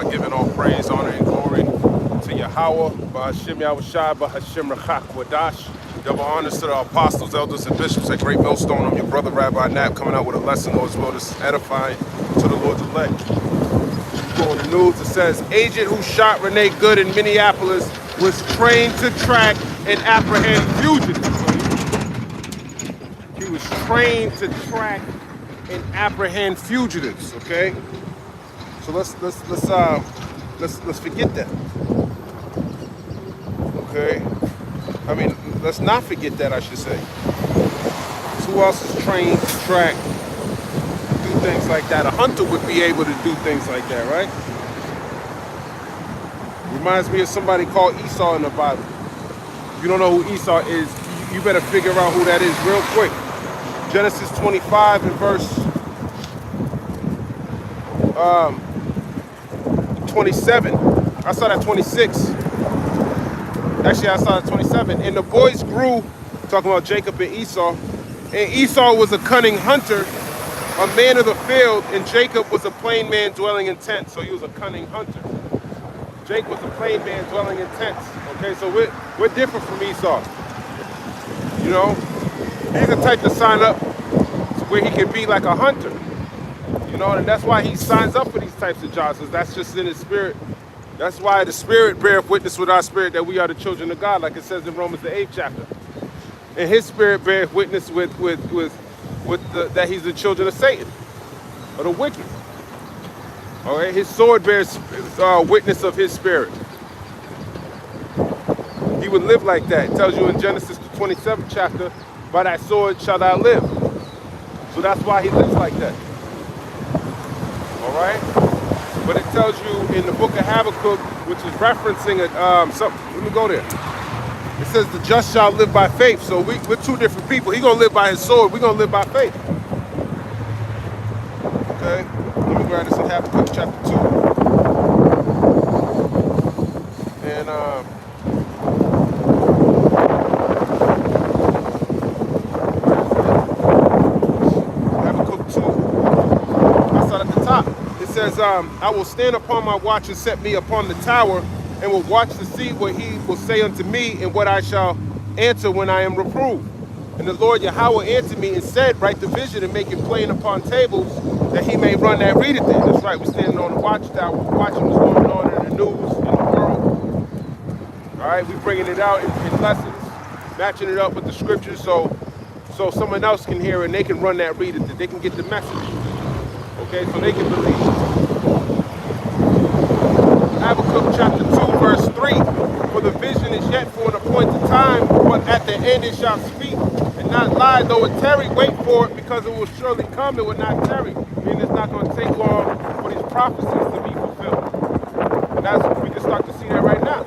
giving all praise, honor, and glory to Yahweh, Ba'Hashem Yahushai, Ba'Hashem Rachak Wadash. Double honors to the apostles, elders, and bishops at Great Millstone. I'm your brother, Rabbi Knapp, coming out with a lesson, as well as edifying to the Lord's elect. On the news, it says, agent who shot Renee Good in Minneapolis was trained to track and apprehend fugitives. He was trained to track and apprehend fugitives. Okay, so let's forget that. Okay, I mean, let's not forget that, I should say. Who else is trained to track, do things like that? A hunter would be able to do things like that, right? Reminds me of somebody called Esau in the Bible. If you don't know who Esau is, you better figure out who that is real quick. Genesis 25 and verse 27. I saw that 26. Actually, I saw that 27. And the boys grew, talking about Jacob and Esau. And Esau was a cunning hunter, a man of the field, and Jacob was a plain man dwelling in tents. So he was a cunning hunter. Jacob was a plain man dwelling in tents. Okay, so we're different from Esau. You know, he's the type to sign up where he can be like a hunter. You know, and that's why he signs up for these types of jobs, because that's just in his spirit. That's why the Spirit beareth witness with our spirit that we are the children of God, like it says in Romans the 8th chapter. And his spirit beareth witness with that he's the children of Satan, or the wicked. All right, his sword bears witness of his spirit. He would live like that. It tells you in Genesis the 27th chapter, by that sword shall thou live. So that's why he lives like that. All right? But it tells you in the book of Habakkuk, which is referencing something. Let me go there. It says the just shall live by faith. So we're two different people. He's going to live by his sword. We're going to live by faith. Okay? Let me grab this in Habakkuk chapter 2. And Habakkuk 2. I saw at the top. It says, I will stand upon my watch and set me upon the tower, and will watch to see what he will say unto me, and what I shall answer when I am reproved. And the Lord Yahweh answered me and said, write the vision and make it plain upon tables, that he may run that readeth it. That's right, we're standing on the watchtower, watching what's going on in the news, in the world. All right, we're bringing it out in lessons, matching it up with the scriptures, so someone else can hear it and they can run that readeth it. They can get the message. Okay, so they can believe. Habakkuk chapter 2, verse 3. For the vision is yet for an appointed time, but at the end it shall speak, and not lie. Though it tarry, wait for it, because it will surely come. It will not tarry. Meaning it's not going to take long for these prophecies to be fulfilled. And that's we can start to see that right now.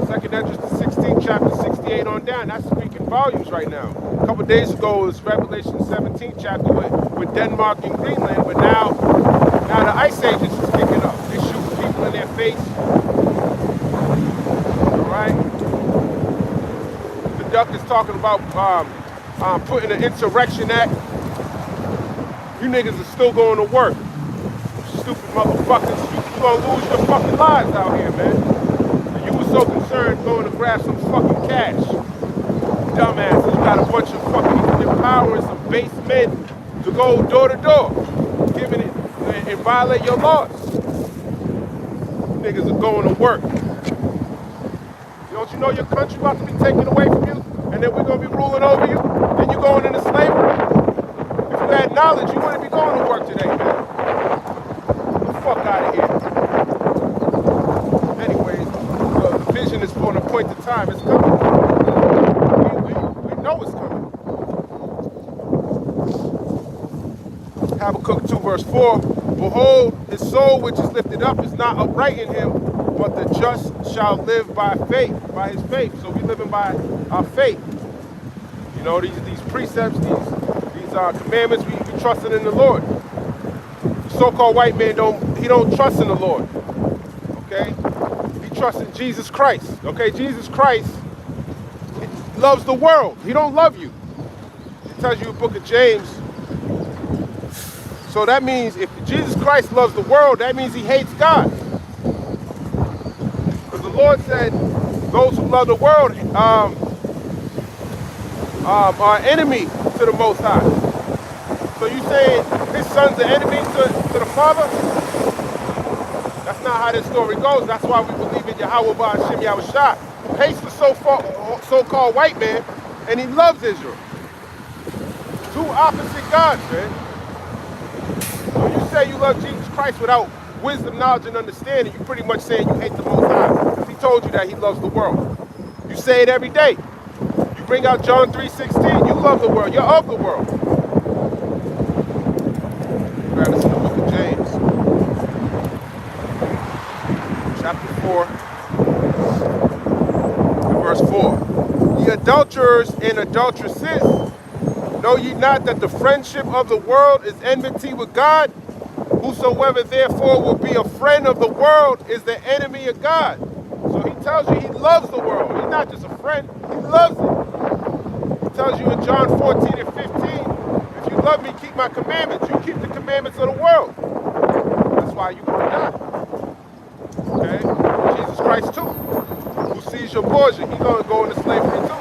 2nd Esdras, the 16th chapter, 68 on down. That's speaking volumes right now. A couple days ago, it was Revelation 17th chapter with Denmark and Greenland, but now the ice age is just kicking up. They shoot people in their face. All right. The duck is talking about putting an insurrection act. You niggas are still going to work. Stupid motherfuckers. You're gonna lose your fucking lives out here, man. And you were so concerned going to grab some fucking cash. Dumbasses, you got a bunch of fucking power and some base men to go door to door, giving it and violate your laws. Niggas are going to work. Don't you know your country about to be taken away from you? And then we're going to be ruling over you? Then you're going into slavery? If you had knowledge, you wouldn't be going to work today, man. Get the fuck out of here. Anyways, the vision is for an appointed time. It's coming. We know it's coming. Habakkuk 2 verse 4, behold, his soul which is lifted up is not upright in him, but the just shall live by faith, by his faith. So we're living by our faith. You know, these precepts, these commandments, we trusting in the Lord. The so-called white man don't trust in the Lord. Okay? He trusts in Jesus Christ. Okay, Jesus Christ loves the world. He don't love you. It tells you in the book of James. So that means if Jesus Christ loves the world, that means he hates God. Lord said those who love the world are enemy to the Most High. So you saying his son's an enemy to the Father? That's not how this story goes. That's why we believe in Yahweh Ba'ashem Yahushua, who hates the so-called white man, and he loves Israel. Two opposite gods, man. When you say you love Jesus Christ without wisdom, knowledge, and understanding, you're pretty much saying you hate the Most High, because he told you that he loves the world. You say it every day. You bring out John 3:16. You love the world. You're of the world. Grab this in the book of James, chapter 4, and verse 4. Ye adulterers and adulteresses, know ye not that the friendship of the world is enmity with God? Whosoever therefore will be a friend of the world is the enemy of God. So he tells you he loves the world. He's not just a friend, he loves it. He tells you in John 14 and 15, if you love me, keep my commandments. You keep the commandments of the world. That's why you're going to die. Okay? Jesus Christ too, who sees your portion, he's going to go into slavery too.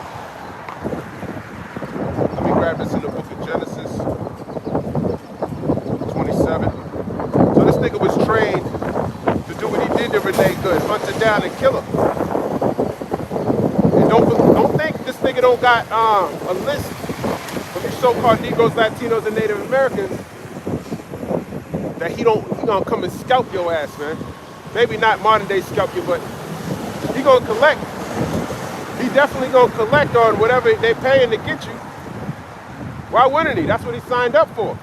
Let me grab this in the book of Genesis 27. So this nigga was trained to do what he did to Renee Good, hunt her down and kill her. And don't think this nigga don't got a list of these so-called Negroes, Latinos, and Native Americans that he gonna come and scalp your ass, man. Maybe not modern day scalp you, but he gonna collect. He definitely gonna collect on whatever they paying to get you. Why wouldn't he? That's what he signed up for.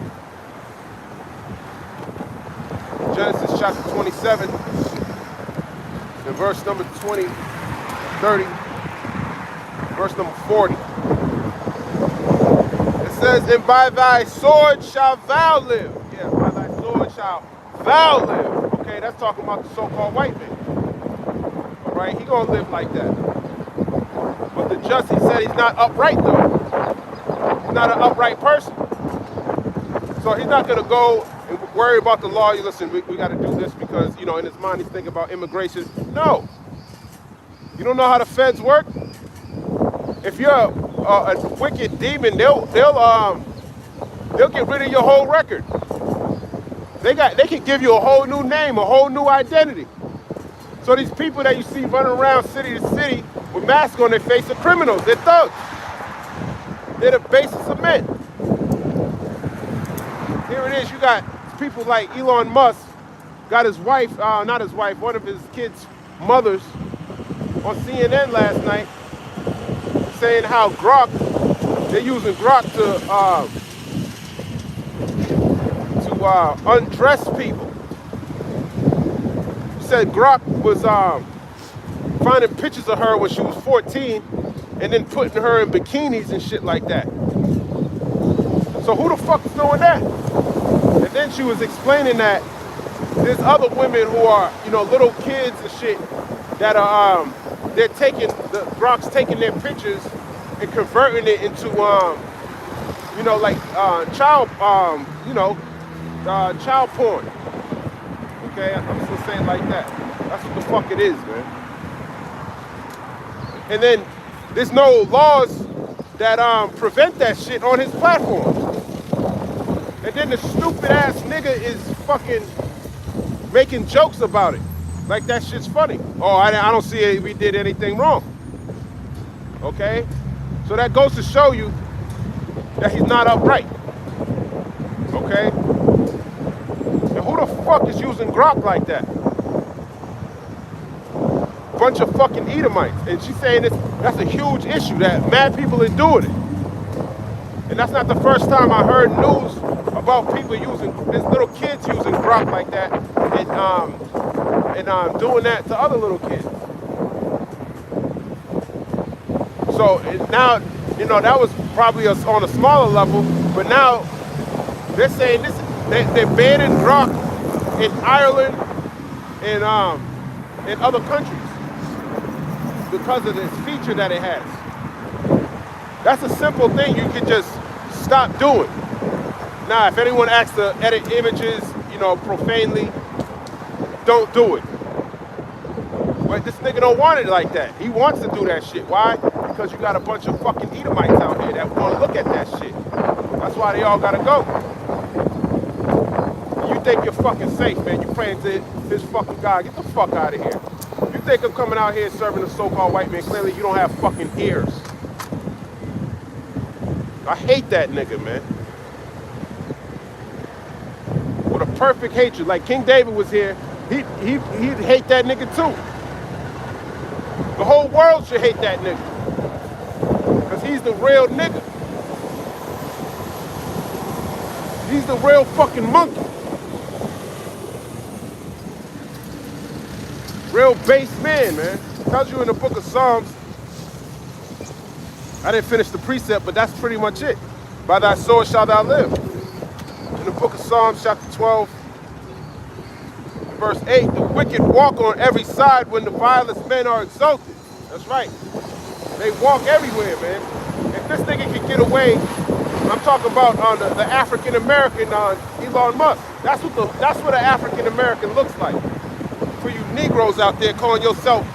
Genesis chapter 27, and verse number 20, 30, verse number 40. It says, and by thy sword shall thou live. Yeah, by thy sword shall thou live. Okay, that's talking about the so-called white man. All right, he gonna live like that. But the just, he said he's not upright though. He's not an upright person. So he's not gonna go and worry about the law. You listen, we got to do this because, you know, in his mind he's thinking about immigration. No. You don't know how the feds work? If you're a wicked demon, they'll get rid of your whole record. They can give you a whole new name, a whole new identity. So these people that you see running around city to city with masks on their face are criminals. They're thugs. They're the basis of men. Here it is. You got people like Elon Musk, got his wife, not his wife, one of his kids' mothers on CNN last night saying how they're using Grok to undress people. He said Grok was finding pictures of her when she was 14 and then putting her in bikinis and shit like that. So who the fuck is doing that? And then she was explaining that there's other women who are, you know, little kids and shit that are, Grok's taking their pictures and converting it into, you know, like child porn. Okay, I'm just gonna say it like that. That's what the fuck it is, man. And then there's no laws that prevent that shit on his platform. And then the stupid ass nigga is fucking making jokes about it. Like that shit's funny. Oh, I don't see if we did anything wrong. Okay? So that goes to show you that he's not upright. Okay? And who the fuck is using Grok like that? Bunch of fucking Edomites. And she's saying that's a huge issue, that mad people are doing it. And that's not the first time I heard news about people there's little kids using Grok like that and doing that to other little kids. So now, you know, that was probably on a smaller level, but now they're saying they're banning Grok in Ireland and in other countries because of this feature that it has. That's a simple thing you can just stop doing. Now, if anyone asks to edit images, you know, profanely, don't do it. But this nigga don't want it like that. He wants to do that shit. Why? Because you got a bunch of fucking Edomites out here that want to look at that shit. That's why they all gotta go. You think you're fucking safe, man. You praying to his fucking God. Get the fuck out of here. You think I'm coming out here serving a so-called white man. Clearly you don't have fucking ears. I hate that nigga, man. With a perfect hatred. Like King David was here, he'd hate that nigga too. The whole world should hate that nigga. Because he's the real nigga. He's the real fucking monkey. Real base man, man. It tells you in the book of Psalms. I didn't finish the precept, but that's pretty much it. By thy sword shalt thou live. In the book of Psalms, chapter 12, verse 8, the wicked walk on every side when the vilest men are exalted. That's right. They walk everywhere, man. If this nigga can get away, I'm talking about the African American Elon Musk. That's what an African American looks like. For you Negroes out there calling yourself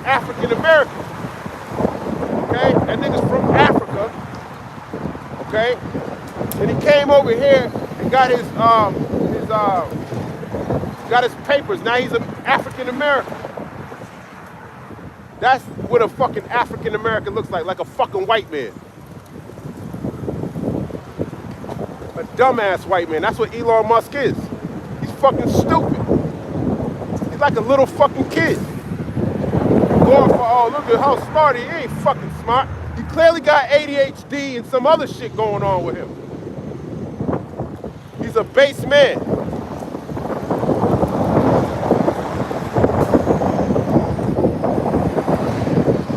African American. Okay? That nigga's from Africa. Okay? And he came over here and got his papers. Now he's an African American. That's what a fucking African American looks like a fucking white man. A dumbass white man. That's what Elon Musk is. He's fucking stupid. He's like a little fucking kid. Going for, oh, look at how smart he is. He ain't fucking smart. He clearly got ADHD and some other shit going on with him. He's a base man.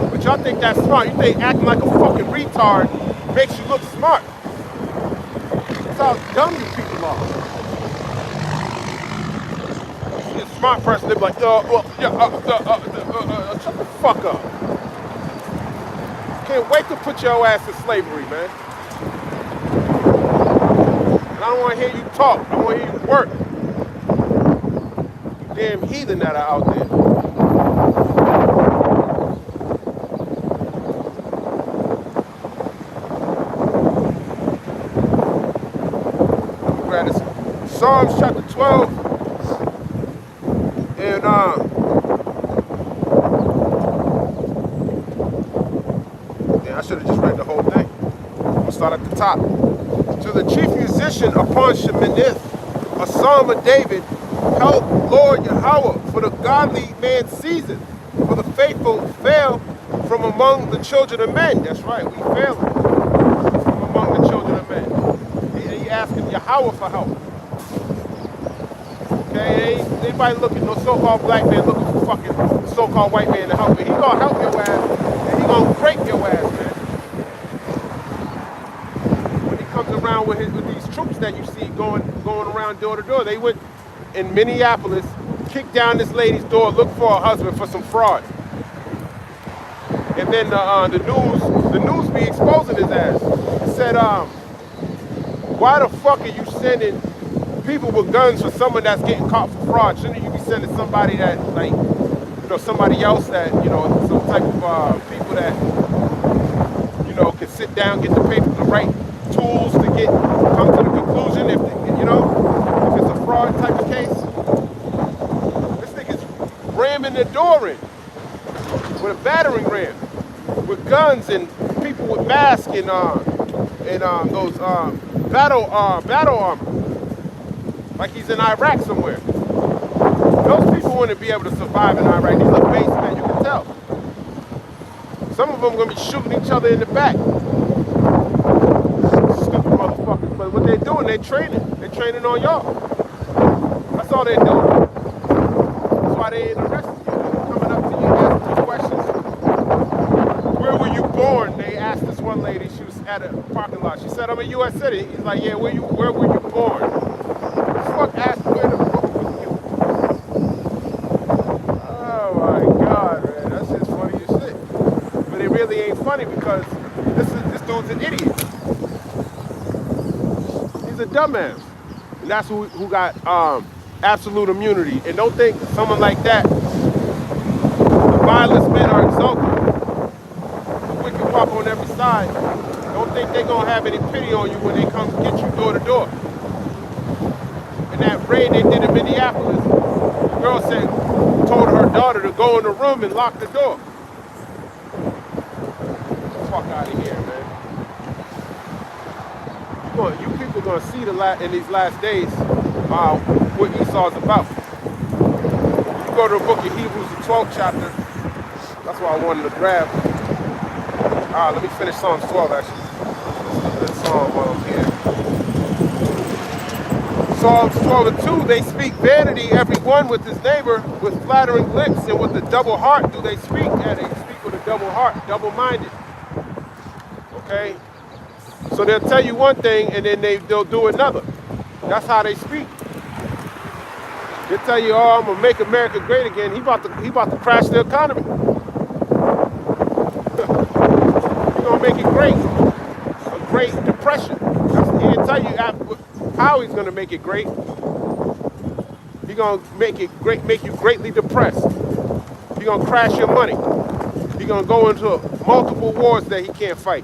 But y'all think that's smart. You think acting like a fucking retard makes you look smart. That's how dumb you people are. You see a smart person, they be like, shut the fuck up. Can't wait to put your ass in slavery, man. And I don't want to hear you talk. I want to hear you work. You damn heathen that are out there. Psalms chapter 12, and I should have just read the whole thing. I'll start at the top. To the chief musician upon Sheminith, a psalm of David, help Lord Yahweh, for the godly man seasons, for the faithful fail from among the children of men. That's right, we fail from among the children of men. He asking Yahweh for help. Okay, anybody looking, no so-called black man looking for fucking so-called white man to help you. He gonna help your ass, and he gonna break your ass, man. When he comes around with these troops that you see going around door to door, they went in Minneapolis, kicked down this lady's door, looked for her husband for some fraud, and then the news be exposing his ass. It said, why the fuck are you sending people with guns for someone that's getting caught for fraud? Shouldn't you be sending somebody that, like, you know, somebody else that, you know, some type of people that, you know, can sit down, get the paper, the right tools to come to the conclusion if, you know, if it's a fraud type of case. This nigga's ramming the door in with a battering ram, with guns and people with masks and those battle armor. Like he's in Iraq somewhere. Those people wouldn't be able to survive in Iraq. These are base men, you can tell. Some of them are going to be shooting each other in the back. Stupid motherfuckers. But what they're doing, they're training. They're training on y'all. That's all they're doing. That's why they ain't arrested you. They're coming up to you asking you questions. Where were you born? They asked this one lady. She was at a parking lot. She said, I'm a U.S. citizen. He's like, yeah, where were you born? Fuck asked where the fuck were you? Oh my God, man, that's just funny as shit. But it really ain't funny because this dude's an idiot. He's a dumbass, and that's who got absolute immunity. And don't think someone like that guileless men are exalted. The wicked walk on every side. Don't think they're going to have any pity on you when they come get you door to door. And that raid they did in Minneapolis, the girl told her daughter to go in the room and lock the door. Get the fuck out of here, man. You people going to see in these last days what Esau's about. You go to the book of Hebrews, the 12th chapter. That's what I wanted to grab. Let me finish Psalms 12, actually. This psalm while I'm here. Psalms 12 and 2, they speak vanity, every one with his neighbor, with flattering lips, and with a double heart do they speak. Yeah, they speak with a double heart, double-minded. Okay? So they'll tell you one thing, and then they'll do another. That's how they speak. They'll tell you, oh, I'm going to make America great again. He about to crash the economy. He's going to make it great. A great depression. He'll tell you how he's going to make it great. He's going to make you greatly depressed. He's going to crash your money. He's going to go into multiple wars that he can't fight.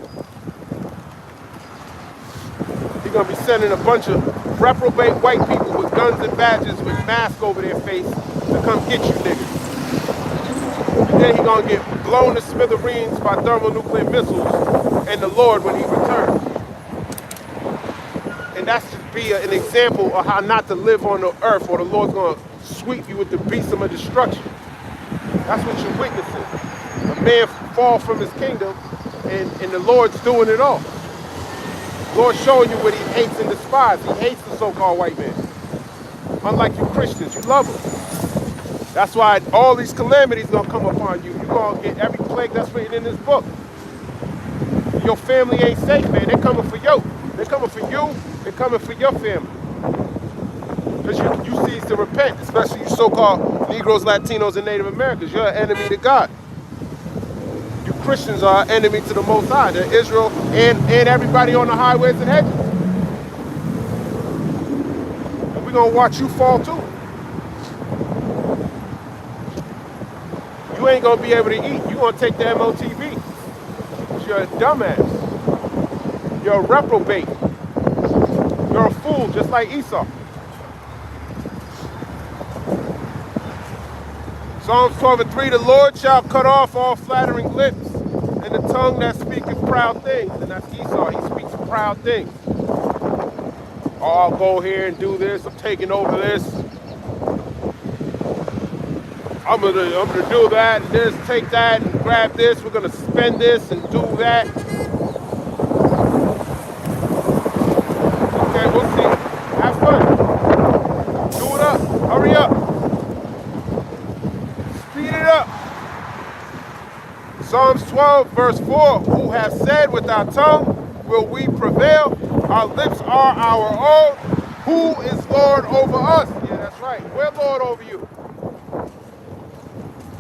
He's going to be sending a bunch of reprobate white people with guns and badges with masks over their face to come get you niggas. And then he's going to get blown to smithereens by thermonuclear missiles and the Lord when he returns. And that should be an example of how not to live on the earth, or the Lord's going to sweep you with the besom of destruction. That's what you're witnessing. A man fall from his kingdom, and the Lord's doing it all. The Lord's showing you what he hates and despises. He hates the so-called white man. Unlike you Christians, you love him. That's why all these calamities going to come upon you. You're going to get every plague that's written in this book. Your family ain't safe, man. They're coming for you. They're coming for you. They're coming for your family. Because you cease to repent, especially you so-called Negroes, Latinos, and Native Americans. You're an enemy to God. You Christians are an enemy to the Most High, to Israel, and everybody on the highways and hedges. And we're going to watch you fall too. You ain't going to be able to eat. You're going to take the MOTV. Because you're a dumbass. You're a reprobate. You're a fool, just like Esau. Psalms 12 and 3, the Lord shall cut off all flattering lips, and the tongue that speaketh proud things. And that's Esau, he speaks proud things. Oh, I'll go here and do this, I'm taking over this. I'm gonna do that, and this, take that, and grab this, we're gonna spend this and do that. Okay, we'll see. Have fun. Do it up. Hurry up. Speed it up. Psalms 12, verse 4. Who have said with our tongue, will we prevail? Our lips are our own. Who is Lord over us? Yeah, that's right. We're Lord over you.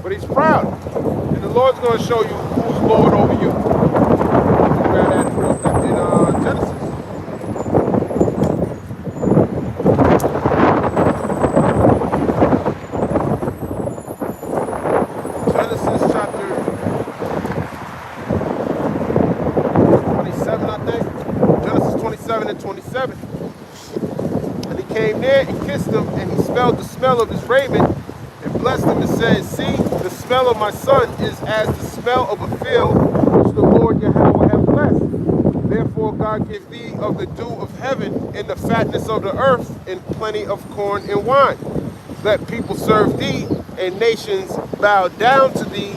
But he's proud. And the Lord's going to show you who's Lord over you. Grab that in Genesis. And 27. And he came near and kissed him, and he smelled the smell of his raiment, and blessed him and said, see, the smell of my son is as the smell of a field which the Lord Yahweh hath blessed. Therefore God give thee of the dew of heaven, and the fatness of the earth, and plenty of corn and wine. Let people serve thee, and nations bow down to thee.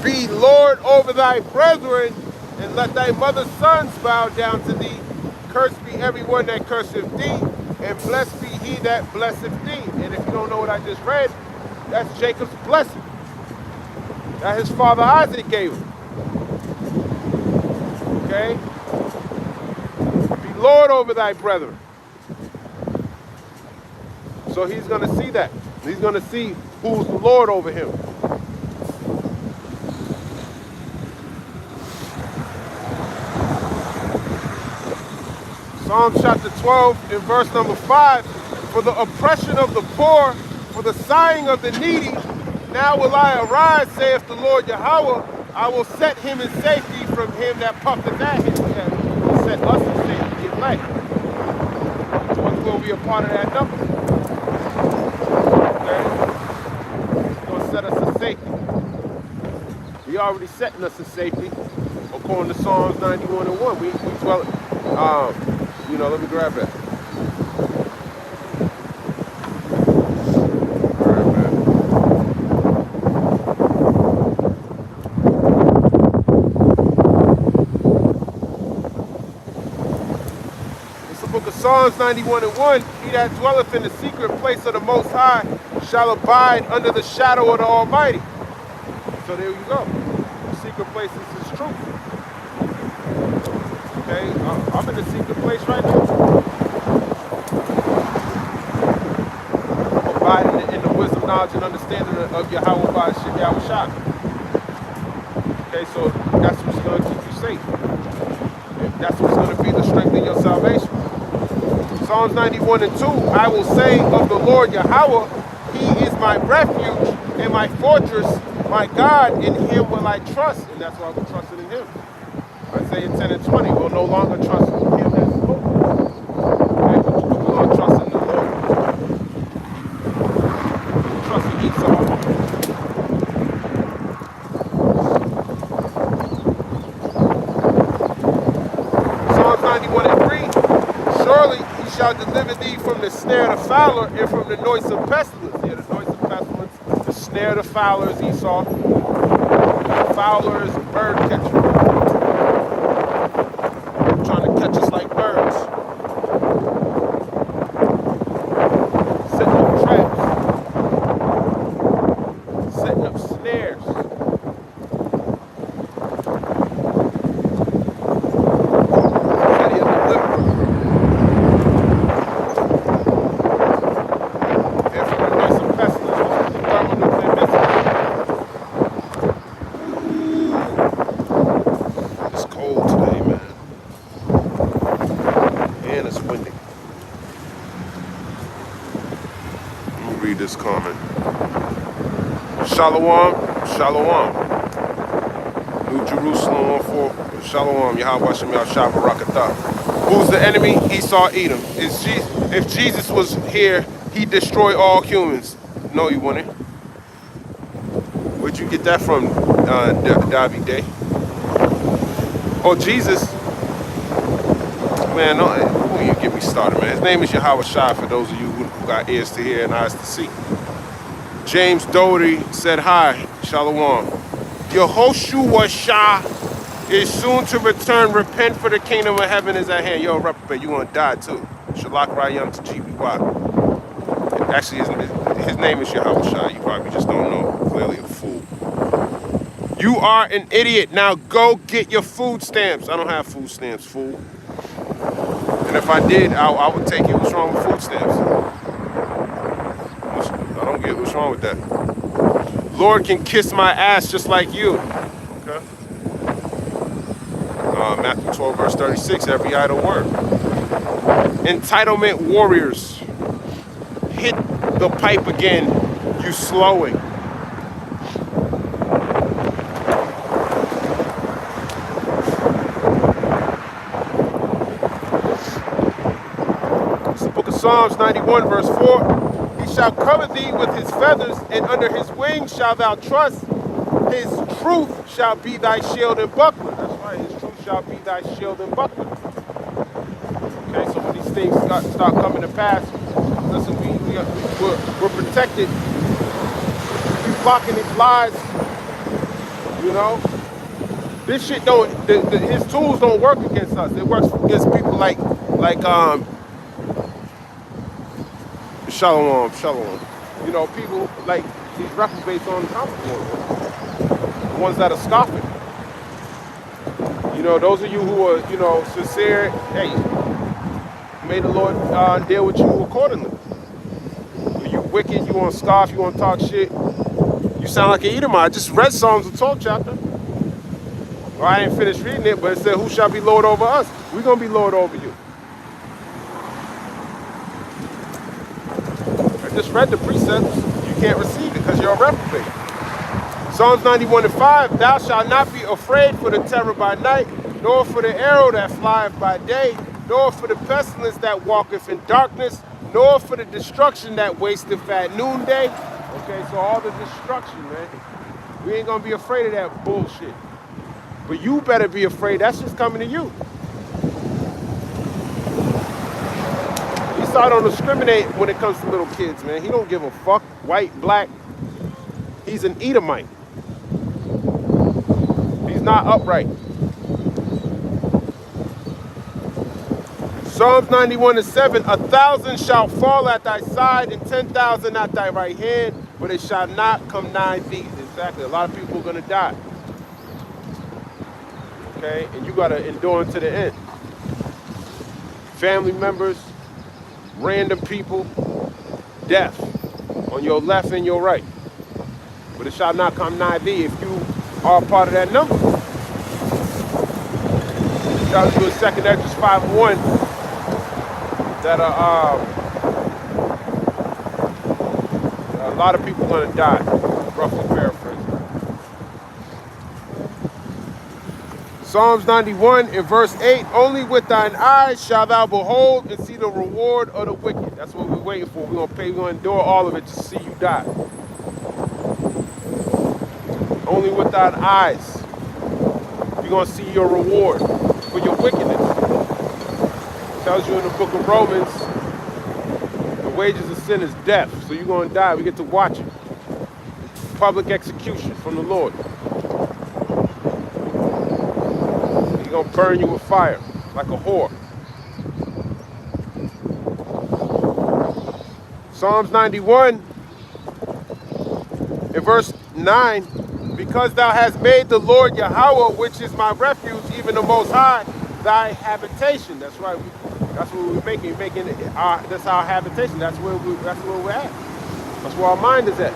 Be Lord over thy brethren, and let thy mother's sons bow down to thee. Cursed be everyone that curseth thee, and blessed be he that blesseth thee. And if you don't know what I just read, that's Jacob's blessing that his father Isaac gave him. Okay? Be Lord over thy brethren. So he's going to see that. He's going to see who's the Lord over him. Psalm chapter 12 and verse number 5. For the oppression of the poor, for the sighing of the needy, Now will I arise, saith the Lord Yahweh. I will set him in safety from him that puffeth at him. Yeah, he will set us in safety, the elect. Which one's going to be a part of that number? Okay? He's going to set us in safety. He already setting us in safety. According to Psalms 91 and 1. We dwell, let me grab that. Psalms 91 and 1, he that dwelleth in the secret place of the Most High shall abide under the shadow of the Almighty. So there you go. The secret place is his truth. Okay, I'm in the secret place right now. I'm abiding in the wisdom, knowledge, and understanding of Yahweh by Yahweh Shah. Okay, so that's what's going to keep you safe. That's what's going to be the strength of your salvation. Psalms 91 and 2, I will say of the Lord Yahweh, he is my refuge and my fortress, my God, in him will I trust. And that's why we're trusting in him. Isaiah 10 and 20, we'll no longer trust in him that spoke. Okay, but we're going to trust in the Lord. Trust in Esau. Psalms 91 and 3, surely shall deliver thee from the snare of the fowler and from the noisome pestilence. Yeah, the noisome pestilence, the snare of the fowler is Esau. The fowler is a bird catcher. Trying to catch us like birds. Setting up traps. Setting up snares. This comment. Shalom, shalom. New Jerusalem 1-4. Shalom, Yahweh Shem Yahshua Barakatah. Who's the enemy? Esau, Edom. If Jesus was here, he'd destroy all humans. No, he wouldn't. Where'd you get that from, Davi Day? Oh, Jesus. Man, don't you get me started, man. His name is Yahweh Shai, for those of you who got ears to hear and eyes to see. James Doherty said, hi, shalom. Yehoshua Shah is soon to return. Repent, for the kingdom of heaven is at hand. Yo, reprobate, you're going to die too. Shalak Rayam to GBY. Actually, his name is Yahweh Shai. You probably just don't know. Clearly a fool. You are an idiot. Now go get your food stamps. I don't have food stamps, fool. And if I did, I would take it. What's wrong with food stamps? I don't get what's wrong with that. Lord can kiss my ass just like you. Okay. Matthew 12, verse 36, every idle word. Entitlement warriors. Hit the pipe again, you slowing. Psalms 91 verse 4, he shall cover thee with his feathers, and under his wings shalt thou trust. His truth shall be thy shield and buckler. That's right, his truth shall be thy shield and buckler. Okay, so when these things start coming to pass, listen, we're protected. We're blocking his lies. You know? This shit don't, his tools don't work against us. It works against people like Shalom, shalom. You know, people like these reprobates on the top of the ones that are scoffing. You know, those of you who are, you know, sincere, hey, may the Lord deal with you accordingly. You wicked, you want to scoff, you want to talk shit. You sound like an Edomite. I just read Psalms the 12th chapter. Well, I ain't finished reading it, but it said, who shall be Lord over us? We're going to be Lord over you. Just read the precepts, you can't receive it because you're a reprobate. Psalms 91:5, thou shalt not be afraid for the terror by night, nor for the arrow that flieth by day, nor for the pestilence that walketh in darkness, nor for the destruction that wasteth at noonday. Okay, so all the destruction, man. We ain't gonna be afraid of that bullshit. But you better be afraid. That's just coming to you. Esau don't discriminate when it comes to little kids, man. He don't give a fuck, white, black. He's an Edomite. He's not upright. Psalms 91:7, 1,000 shall fall at thy side and 10,000 at thy right hand, but it shall not come nigh thee. Exactly. A lot of people are going to die. Okay? And you got to endure unto the end. Family members, random people, death on your left and your right. But it shall not come nigh thee if you are a part of that number. Shout out to 2 Esdras 5:1 that a lot of people are going to die, roughly paraphrasing. Psalms 91 in verse 8, only with thine eyes shalt thou behold and see the reward of the wicked. That's what we're waiting for. We're going to endure all of it to see you die. Only with thine eyes you're going to see your reward for your wickedness. It tells you in the book of Romans, the wages of sin is death. So you're going to die. We get to watch it. Public execution from the Lord. He's going to burn you with fire like a whore. Psalms 91 in verse 9, because thou hast made the Lord Yahweh, which is my refuge, even the Most High, thy habitation. That's right. That's what we're making. That's our habitation. That's where we're at. That's where our mind is at.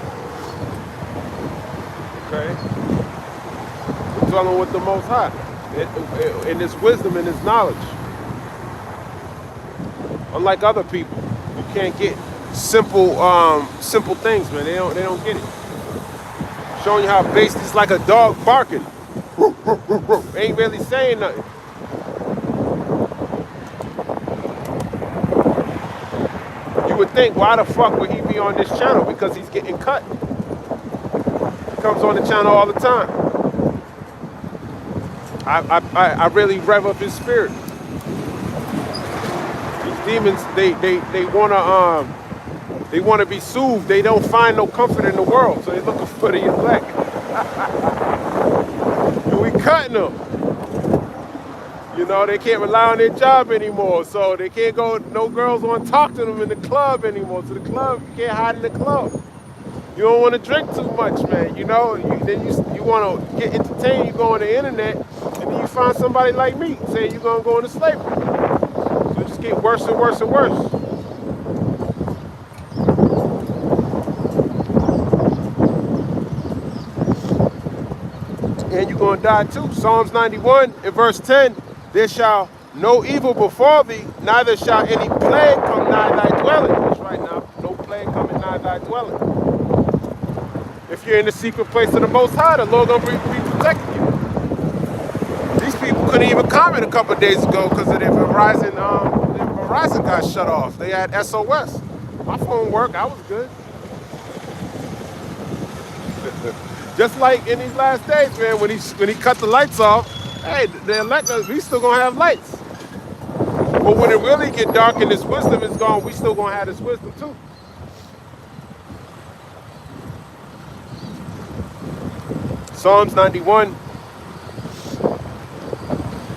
Okay. We're dwelling with the Most High in His wisdom and His knowledge. Unlike other people, you can't get simple things, man. They don't get it. Showing you how based it's like a dog barking. Ain't really saying nothing. You would think, why the fuck would he be on this channel? Because he's getting cut. He comes on the channel all the time. I really rev up his spirit. These demons, they wanna be soothed. They don't find no comfort in the world, so they're looking for the elect. And we cutting them. You know, they can't rely on their job anymore, so they can't go, no girls want to talk to them in the club anymore. So the club, you can't hide in the club. You don't want to drink too much, man, you know. Then you want to get entertained, you go on the internet, and then you find somebody like me saying you're going to go into slavery. So it just get worse and worse and worse. And you're going to die too. Psalms 91 in verse 10, there shall no evil befall thee, neither shall any plague come nigh thy dwelling. That's right now. No plague coming nigh thy dwelling. If you're in the secret place of the Most High, the Lord going to be protecting you. These people couldn't even comment a couple of days ago because of their Verizon got shut off. They had SOS. My phone worked. I was good. Just like in these last days, man, when he cut the lights off, hey, the electric, we still gonna have lights. But when it really get dark and this wisdom is gone, we still gonna have this wisdom too. Psalms 91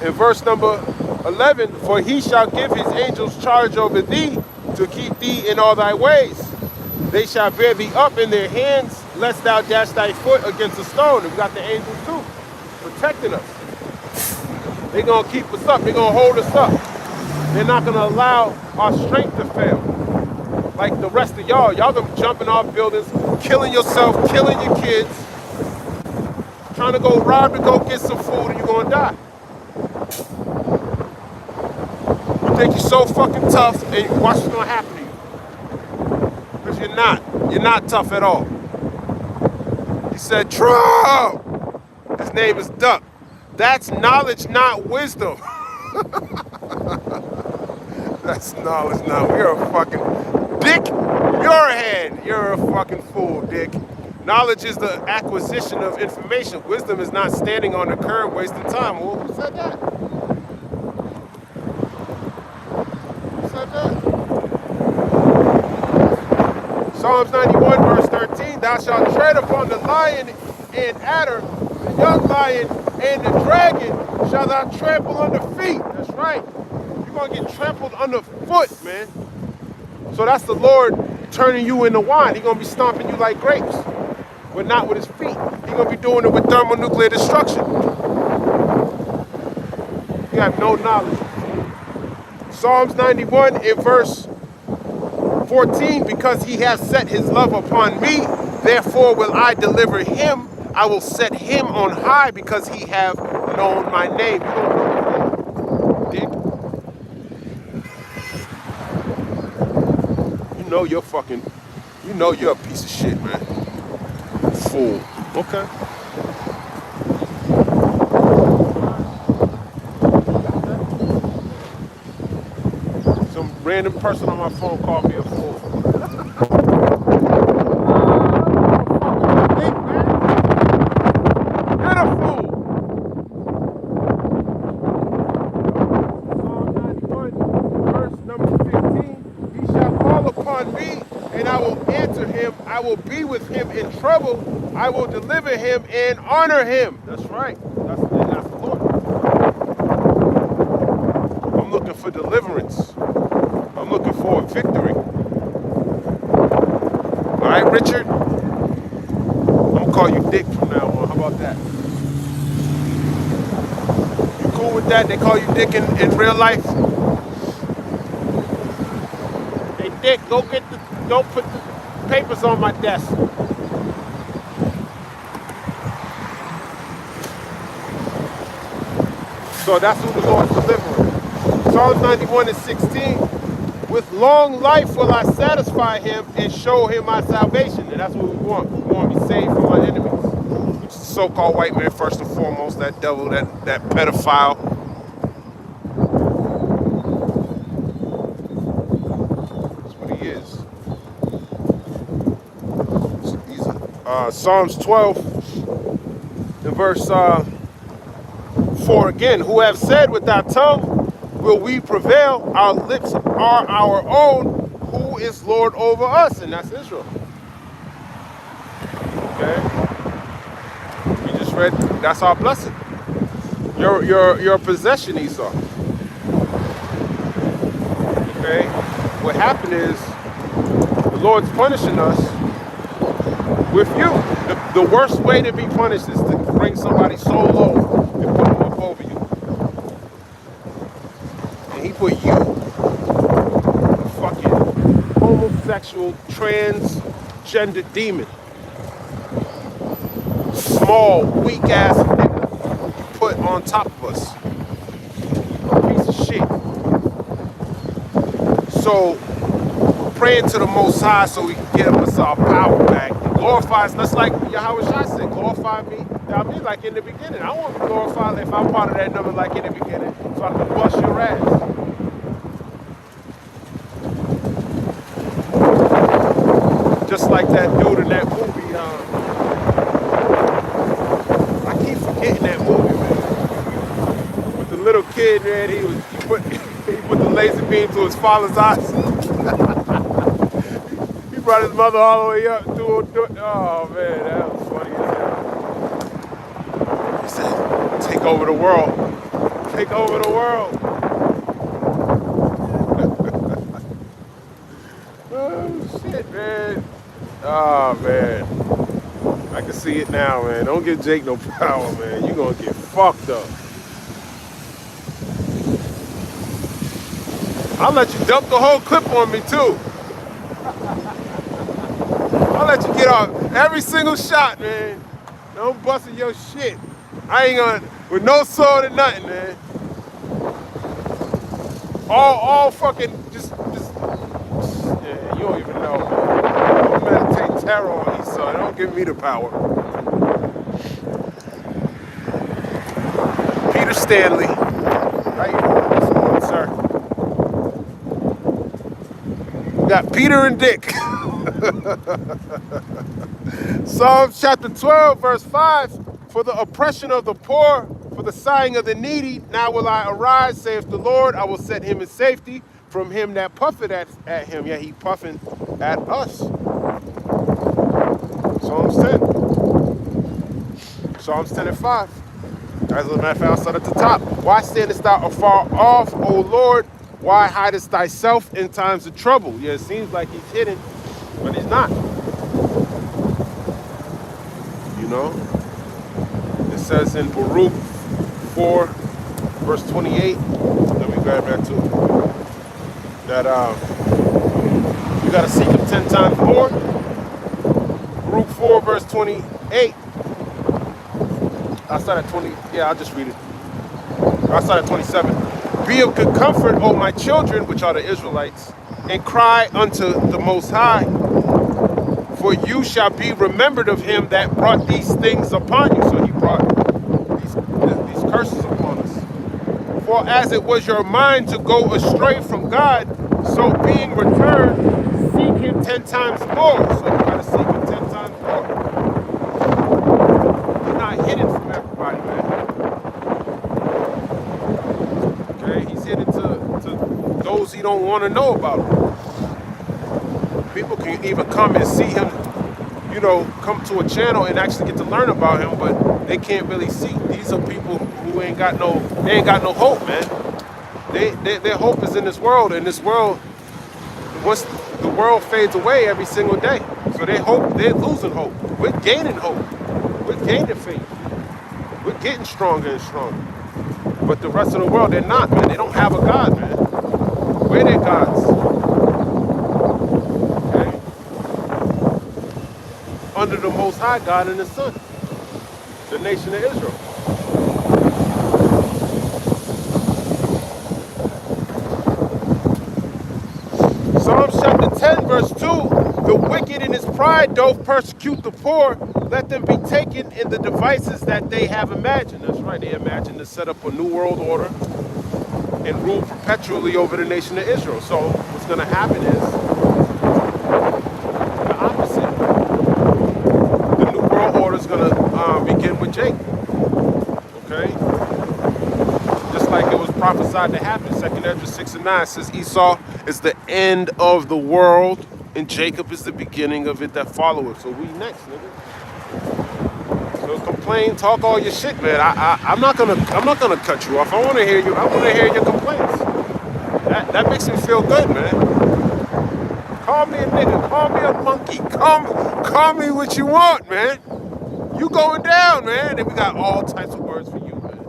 in verse number 11, for he shall give his angels charge over thee to keep thee in all thy ways. They shall bear thee up in their hands, lest thou dash thy foot against a stone. And we got the angels too, protecting us. They're going to keep us up. They're going to hold us up. They're not going to allow our strength to fail. Like the rest of y'all. Y'all going to be jumping off buildings, killing yourself, killing your kids, trying to go rob to go get some food, and you're going to die. You think you're so fucking tough, and watch what's going to happen to you. Because you're not. You're not tough at all. You're said, Trump! His name is Duck. That's knowledge, not wisdom. That's knowledge, not. You're a fucking dick. Your head. You're a fucking fool, dick. Knowledge is the acquisition of information. Wisdom is not standing on the curb wasting time. Well, who said that? Who said that? Psalms 91, verse 13. Thou shalt tread upon the lion and adder, the young lion and the dragon shall thou trample under feet. That's right. You're going to get trampled underfoot, man. So that's the Lord turning you into wine. He's going to be stomping you like grapes, but not with his feet. He's going to be doing it with thermonuclear destruction. You have no knowledge. Psalms 91 in verse 14, because he has set his love upon me, therefore will I deliver him. I will set him on high because he have known my name. You don't know his name, dick. You know you're fucking, you know you're a piece of shit, man. Fool. Okay. Some random person on my phone called me a fool. I will be with him in trouble. I will deliver him and honor him. That's right. That's the Lord. I'm looking for deliverance. I'm looking for a victory. All right, Richard? I'm going to call you Dick from now on. How about that? You cool with that? They call you Dick in real life? Hey, Dick, don't put the papers on my desk. So that's who the Lord's delivering. Psalms 91 and 16. With long life will I satisfy him and show him my salvation. And that's what we want. We want to be saved from our enemies. Which is the so-called white man, first and foremost, that devil, that pedophile. That's what he is. Psalms 12 in verse 4 again. Who have said with our tongue, will we prevail? Our lips are our own. Who is Lord over us? And that's Israel. Okay. We just read, that's our blessing. Your possession, Esau. Okay. What happened is the Lord's punishing us with you. The worst way to be punished is to bring somebody so low and put them up over you. And he put you, a fucking homosexual, transgender demon, small, weak ass nigga, you put on top of us. A piece of shit. So, we're praying to the Most High so we can get us our power back. Glorify us, just like Yahweh Shai said, glorify me. I mean, like in the beginning. I want to be glorified if I'm part of that number like in the beginning, so I can bust your ass. Just like that dude in that movie. I keep forgetting that movie, man. With the little kid, man, he put the laser beam to his father's eyes. He brought his mother all the way up to oh man, that was funny as hell. He said, take over the world. Take over the world. Oh shit, man. Oh man. I can see it now, man. Don't give Jake no power, man. You're gonna get fucked up. I'll let you dump the whole clip on me too. I'll let you get off every single shot, man. Don't busting your shit. I ain't gonna, with no sword or nothing, man. All fucking, just, yeah, you don't even know. Don't meditate terror on Esau. Don't give me the power. Stanley. How you doing this morning, sir? We got Peter and Dick. Psalms chapter 12, verse 5. For the oppression of the poor, for the sighing of the needy, now will I arise, saith the Lord. I will set him in safety from him that puffeth at him. Yeah, he puffing at us. Psalms 10. Psalms 10 and 5. As a matter of fact, I'll start at the top. Why standest thou afar off, O Lord? Why hidest thyself in times of trouble? Yeah, it seems like he's hidden, but he's not. You know? It says in Baruch 4, verse 28, let me grab that too, that you got to seek him 10 times more. Baruch 4, verse 28. I'll start at 20. Yeah, I'll just read it. I'll start at 27. Be of good comfort, O my children, which are the Israelites, and cry unto the Most High. For you shall be remembered of him that brought these things upon you. So he brought these curses upon us. For as it was your mind to go astray from God, so being returned, seek him 10 times more. So you got to seek him 10 times more. He's not hidden from everybody, man. Okay, he's hidden to those he don't want to know about him. People can even come and see him, you know, come to a channel and actually get to learn about him, but they can't really see. These are people who ain't got no hope, man. Their hope is in this world, and this world, once the world fades away every single day. So they're losing hope. We're gaining hope. We're gaining faith. We're getting stronger and stronger. But the rest of the world, they're not, man. They don't have a God, man. We're their gods. Under the Most High God and His Son, the nation of Israel. Psalms chapter 10, verse 2. The wicked in his pride doth persecute the poor. Let them be taken in the devices that they have imagined. That's right, they imagined to set up a new world order and rule perpetually over the nation of Israel. So what's going to happen is the opposite. Is going to begin with Jacob, okay? Just like it was prophesied to happen. 2nd Ezra 6 and 9 says Esau is the end of the world, and Jacob is the beginning of it that followeth. So we next, nigga. So complain, talk all your shit, man. I'm not gonna cut you off. I want to hear you. I want to hear your complaints. That makes me feel good, man. Call me a nigga. Call me a monkey. Call me what you want, man. You going down, man. And we got all types of words for you, man.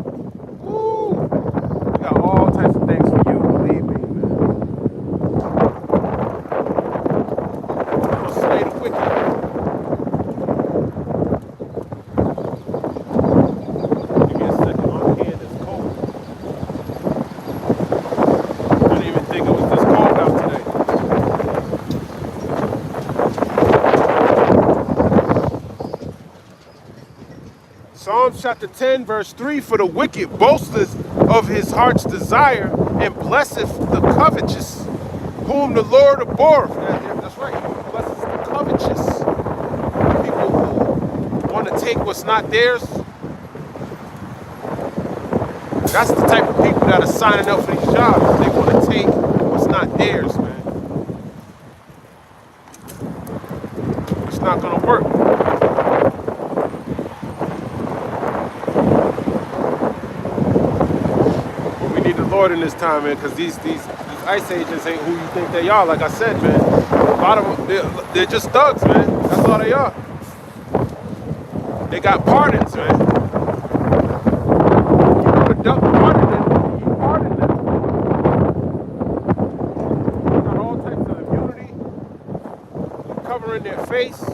Woo. We got all types of things for you, believe me, man. I'm gonna slay the wicked. Give me a second. My hand is cold. I didn't even think it was this cold out today. Psalms chapter 10, verse 3, for the wicked boasteth of his heart's desire, and blesseth the covetous, whom the Lord abhorreth. That's right, he blesses the covetous. People who want to take what's not theirs. That's the type of people that are signing up for these jobs. They want to take what's not theirs, man. It's not going to work. Lord in this time, man, because these ICE agents ain't who you think they are. Like I said, man, a lot of them, they're just thugs, man. That's all they are. They got pardons, man. You want to duck pardon them, you pardon them. They got all types of immunity, covering their face.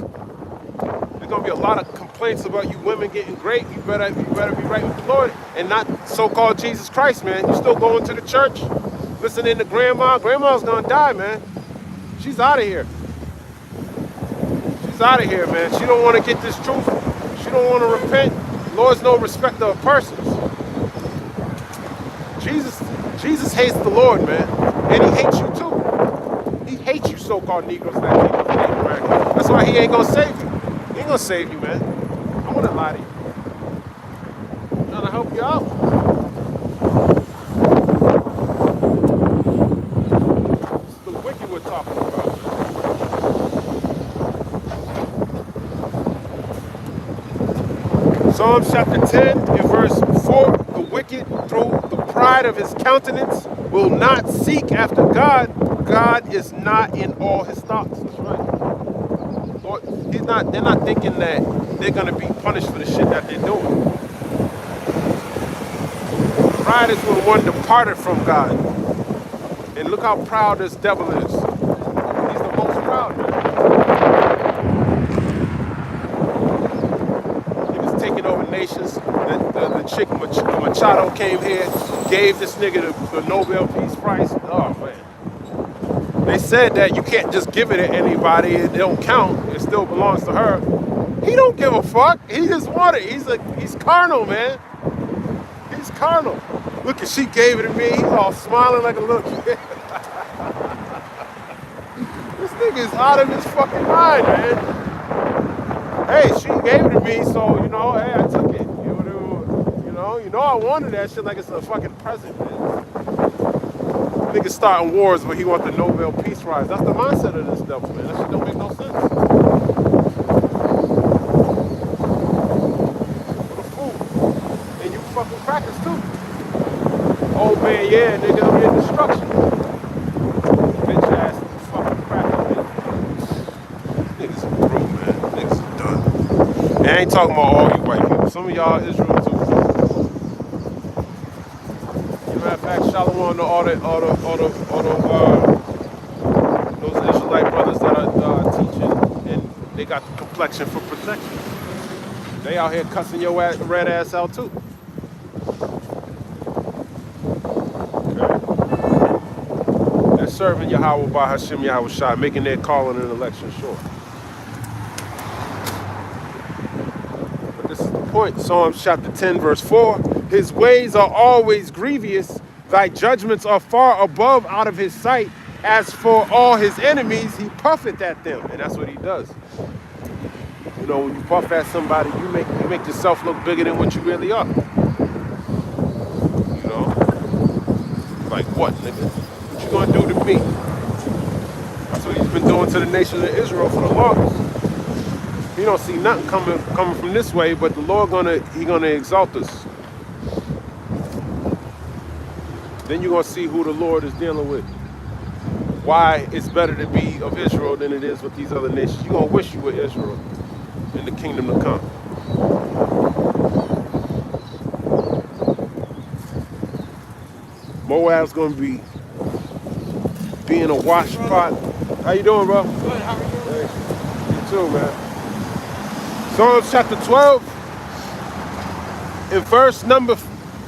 There's gonna be a lot of complaints about you women getting raped. You better be right with the Lord and not so-called Jesus Christ, man. You still going to the church, listening to grandma. Grandma's gonna die, man. She's out of here. She's out of here, man. She don't want to get this truth. She don't want to repent. Lord's no respecter of persons. Jesus hates the Lord, man. And he hates you too. He hates you so-called Negroes, Latinos, Native Americans. That's why he ain't gonna save you. He ain't gonna save you, man. I wanna lie to you. I'm trying to help you out. It's the wicked we're talking about. Psalms chapter 10 in verse 4, the wicked through the pride of his countenance will not seek after God. God is not in all his thoughts. That's right. Lord, they're not thinking that they're gonna be punished for the shit that they're doing. Pride is when one departed from God. And look how proud this devil is. He's the most proud, man. He was taking over nations. The chick Machado came here, gave this nigga the Nobel Peace Prize. Oh, man. They said that you can't just give it to anybody. It don't count. It still belongs to her. He don't give a fuck. He just want it. He's carnal, man. He's carnal. Look, she gave it to me. He's all smiling like a little kid. This nigga is out of his fucking mind, man. Hey, she gave it to me, so hey, I took it. I wanted that shit like it's a fucking present, man. Niggas starting wars, but he wants the Nobel Peace Prize. That's the mindset of this devil, man. That shit don't make no sense. What a fool. And you fucking crackers too. Oh man, yeah, nigga, I'm in destruction. Bitch ass fucking crackers, nigga. Niggas are through, man. Niggas are done. And I ain't talking about all you white people. Some of y'all Israel too. Matter of fact, shalom to all those Israelite brothers that are teaching, and they got the complexion for protection. They out here cussing your red ass out too. Okay. They're serving Yahweh by Hashem Yahweh Shai, making their calling and election sure. But this is the point. Psalms chapter 10, verse 4. His ways are always grievous. Thy judgments are far above out of his sight. As for all his enemies, he puffeth at them. And that's what he does. When you puff at somebody, you make yourself look bigger than what you really are. Like what, nigga? What you gonna do to me? That's what he's been doing to the nation of Israel for the longest. He don't see nothing coming from this way, but the Lord gonna exalt us. Then you're going to see who the Lord is dealing with. Why it's better to be of Israel than it is with these other nations. You're going to wish you were Israel in the kingdom to come. Moab's going to be being a wash pot. How you doing, bro? Good, how are you doing? Hey, you too, man. Psalms chapter 12, in verse number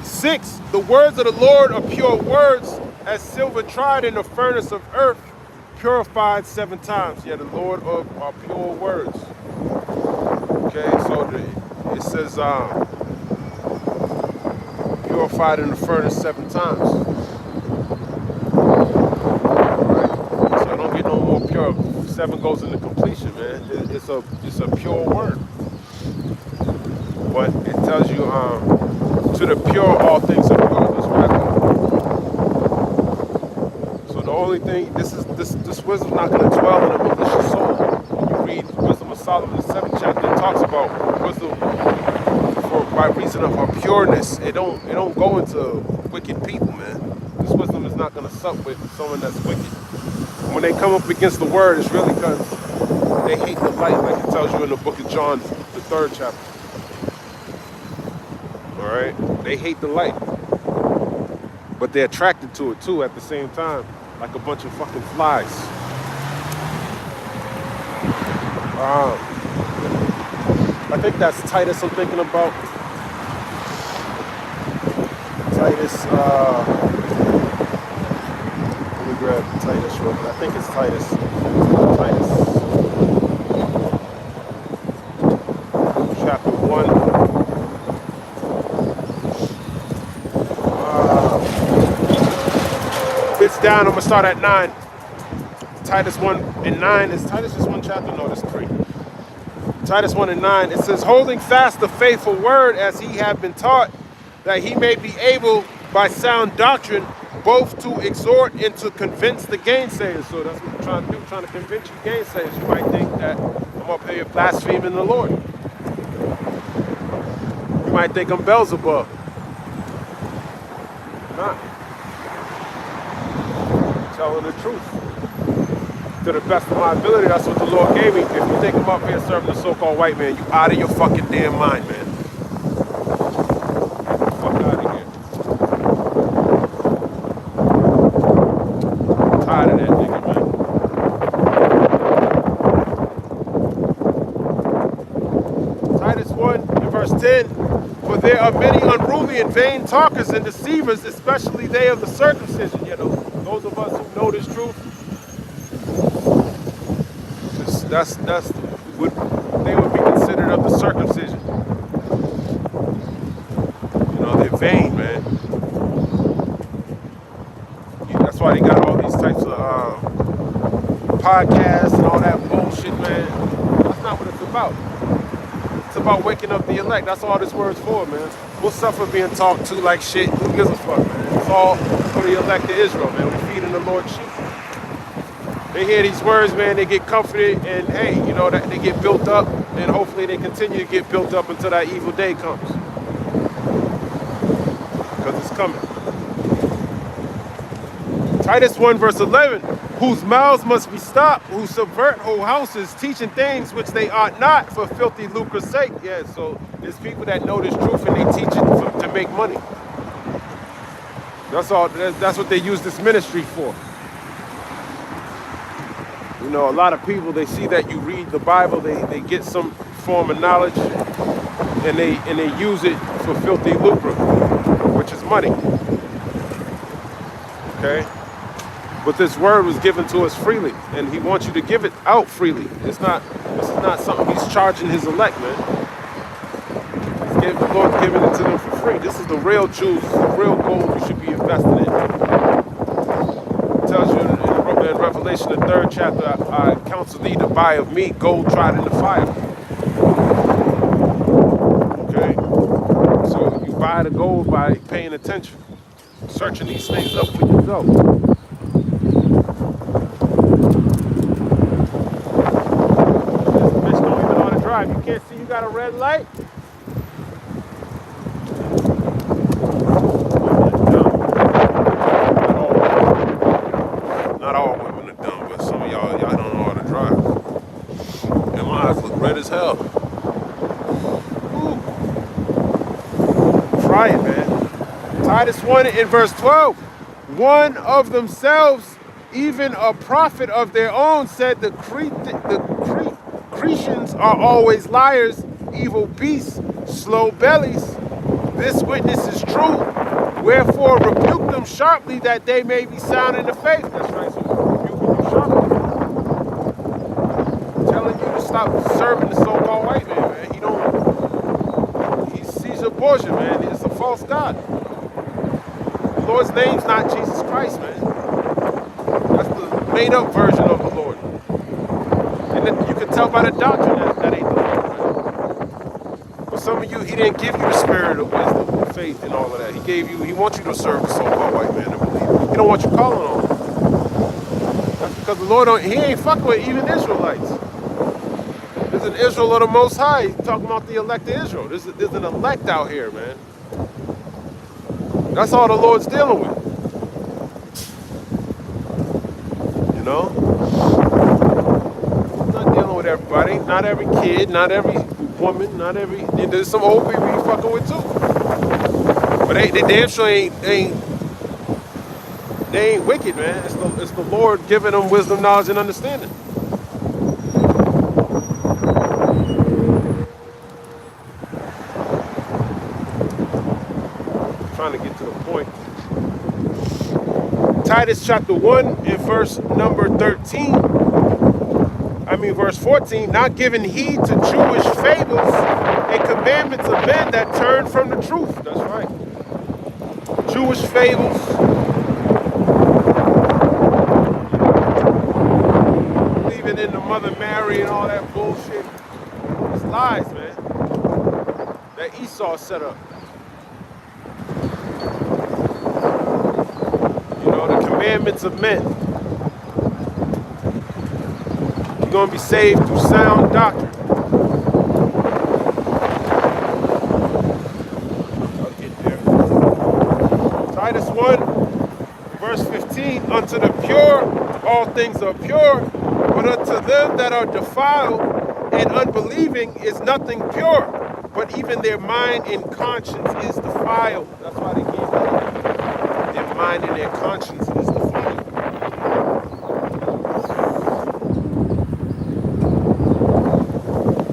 6, the words of the Lord are pure words, as silver tried in the furnace of earth, purified 7 times. Yeah, the Lord are pure words. Okay, so it says purified in the furnace 7 times. Right? So don't get no more pure. 7 goes into completion, man. It's a pure word. But it tells you to the pure, all things are pure. That's what I think. So the only thing, this wisdom's not going to dwell in a malicious soul. When you read Wisdom of Solomon, the 7th chapter, it talks about wisdom by reason of her pureness. It don't go into wicked people, man. This wisdom is not going to sup with someone that's wicked. When they come up against the word, it's really because they hate the light, like it tells you in the book of John, the 3rd chapter. Alright? They hate the light. But they're attracted to it too at the same time. Like a bunch of fucking flies. I think that's Titus I'm thinking about. Titus, let me grab Titus real quick. I think it's Titus. Chapter 1. down. I'm going to start at 9. Titus 1 and 9. Is Titus just one chapter? No, there's 3. Titus 1 and 9. It says, holding fast the faithful word as he had been taught, that he may be able by sound doctrine both to exhort and to convince the gainsayers. So that's what we're trying to do, trying to convince you gainsayers. You might think that I'm up here blaspheming the Lord. You might think I'm Beelzebub. Not. Telling the truth. To the best of my ability, that's what the Lord gave me. If you think I'm up here serving the so-called white man, you out of your fucking damn mind, man. Fuck out of here. I'm tired of that nigga, man. Titus 1 and verse 10. For there are many unruly and vain talkers and deceivers, especially they of the circumcision. You know, those of us who know this truth, that's what they would be considered of the circumcision. You know, they're vain, man. That's why they got all these types of podcasts and all that bullshit, man. That's not what it's about. It's about waking up the elect. That's all this word's for, man. We'll suffer being talked to like shit. Who gives a fuck, man? It's all for the elect of Israel, man. We're feeding the Lord's sheep. They hear these words, man, they get comforted, and hey, you know, that they get built up, and hopefully they continue to get built up until that evil day comes. Because it's coming. Titus 1 verse 11, whose mouths must be stopped, who subvert whole houses, teaching things which they ought not for filthy lucre's sake. Yeah, so there's people that know this truth and they teach it to make money. That's all. That's what they use this ministry for. You know, a lot of people, they see that you read the Bible, they get some form of knowledge, and they use it for filthy lucre, which is money. Okay? But this word was given to us freely, and he wants you to give it out freely. This is not something he's charging his elect, man. The Lord's giving it to them for free. This is the real jewels, the real gold you should be investing in. It tells you in Revelation, the 3rd chapter, I counsel thee to buy of me gold tried in the fire. Okay? So you buy the gold by paying attention, searching these things up for yourself. This bitch don't even know how to drive. You can't see you got a red light? Not all women are dumb, but some of y'all don't know how to drive. And my eyes look red as hell. Ooh. Try it, man. Titus 1 in verse 12. One of themselves, even a prophet of their own, said the Cretians are always liars, evil beasts, slow bellies. This witness is true. Wherefore rebuke them sharply that they may be sound in the faith. That's right, so rebuke them sharply. Telling you to stop serving the so-called white man, man. He's Caesar Borgia, man. It's a false god. The Lord's name's not Jesus Christ, man. That's the made-up version of the Lord. And then you can tell by the doctrine that ain't the Lord, man. For some of you, he didn't give you the spirit of wisdom, faith, and all of that. He wants you to serve the so-called white man and believe. He don't want you calling on him. That's because the Lord he ain't fucking with even Israelites. There's an Israel of the Most High. He's talking about the elect of Israel. There's an elect out here, man. That's all the Lord's dealing with. You know? He's not dealing with everybody. Not every kid, not every woman, not every... There's some old people he's fucking with too. But they damn sure ain't wicked, man. It's the Lord giving them wisdom, knowledge, and understanding. I'm trying to get to the point. Titus chapter 1 and verse number 14, not giving heed to Jewish fables and commandments of men that turn from the truth. That's right. Jewish fables glory and all that bullshit. It's lies, man. That Esau set up. You know, the commandments of men. You're going to be saved through sound doctrine. I'll get there. Titus 1, verse 15. Unto the pure, all things are pure, but unto them that are defiled and unbelieving is nothing pure, but even their mind and conscience is defiled. That's why they gave that. Their mind and their conscience is defiled.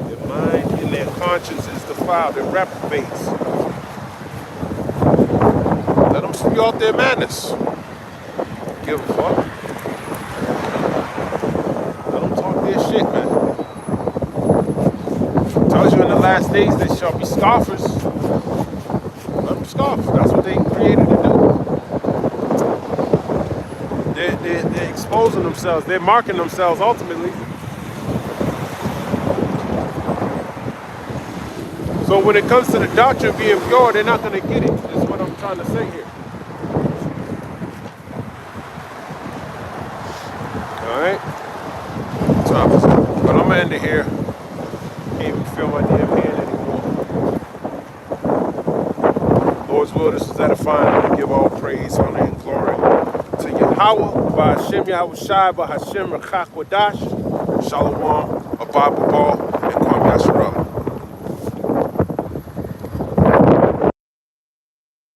Their mind and their conscience is defiled. They're reprobates. Let them spew out their madness. Give a fuck. Let them talk their shit, man. Tells you in the last days they shall be scoffers. Let them scoff. That's what they created to do. They're exposing themselves. They're marking themselves ultimately. So when it comes to the doctrine being pure, they're not going to get it. That's what I'm trying to say here. Alright? But I'm going to end it here. Can't even feel my damn hand anymore. Lord's will, this is edifying. We give all praise, honor, and glory to Yahweh, by Hashem Yahweh Shai, by Hashem Rechak Wadash, Shalom, Abba Babal.